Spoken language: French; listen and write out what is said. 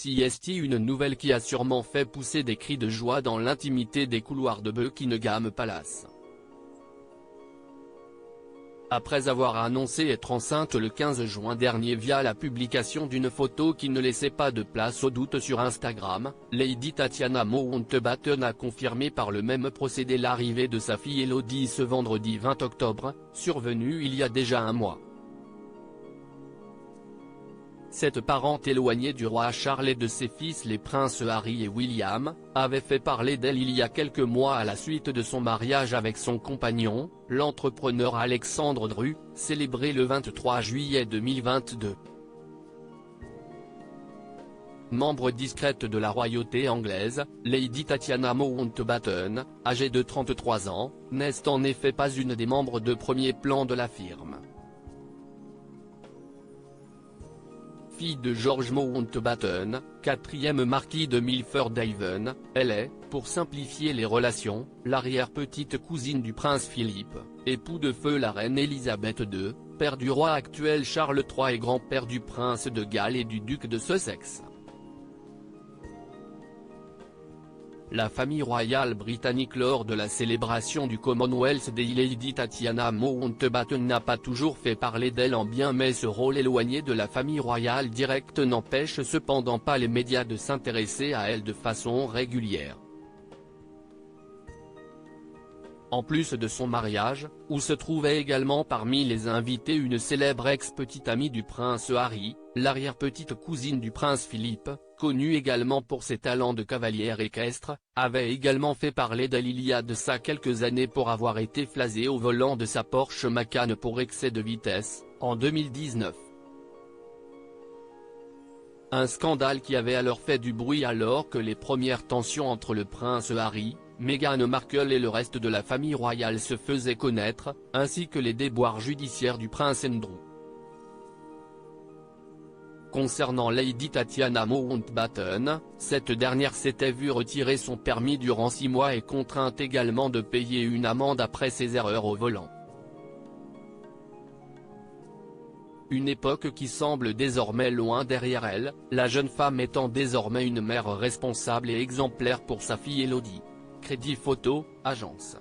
C'est une nouvelle qui a sûrement fait pousser des cris de joie dans l'intimité des couloirs de Buckingham Palace. Après avoir annoncé être enceinte le 15 juin dernier via la publication d'une photo qui ne laissait pas de place au doute sur Instagram, Lady Tatiana Mountbatten a confirmé par le même procédé l'arrivée de sa fille Elodie ce vendredi 20 octobre, survenue il y a déjà un mois. Cette parente éloignée du roi Charles et de ses fils les princes Harry et William, avait fait parler d'elle il y a quelques mois à la suite de son mariage avec son compagnon, l'entrepreneur Alexandre Dru, célébré le 23 juillet 2022. Membre discrète de la royauté anglaise, Lady Tatiana Mountbatten, âgée de 33 ans, n'est en effet pas une des membres de premier plan de la firme. Fille de George Mountbatten, quatrième marquis de Milford-Haven, elle est, pour simplifier les relations, l'arrière-petite cousine du prince Philippe, époux de feu la reine Elisabeth II, père du roi actuel Charles III et grand-père du prince de Galles et du duc de Sussex. La famille royale britannique lors de la célébration du Commonwealth Day. Lady Tatiana Mountbatten n'a pas toujours fait parler d'elle en bien, mais ce rôle éloigné de la famille royale directe n'empêche cependant pas les médias de s'intéresser à elle de façon régulière. En plus de son mariage, où se trouvait également parmi les invités une célèbre ex-petite amie du prince Harry, l'arrière-petite cousine du prince Philippe, connue également pour ses talents de cavalière équestre, avait également fait parler d'elle il y a de ça quelques années pour avoir été flasée au volant de sa Porsche Macan pour excès de vitesse, en 2019. Un scandale qui avait alors fait du bruit alors que les premières tensions entre le prince Harry, Meghan Markle et le reste de la famille royale se faisaient connaître, ainsi que les déboires judiciaires du prince Andrew. Concernant Lady Tatiana Mountbatten, cette dernière s'était vue retirer son permis durant 6 mois et contrainte également de payer une amende après ses erreurs au volant. Une époque qui semble désormais loin derrière elle, la jeune femme étant désormais une mère responsable et exemplaire pour sa fille Elodie. Crédit Photo, agence.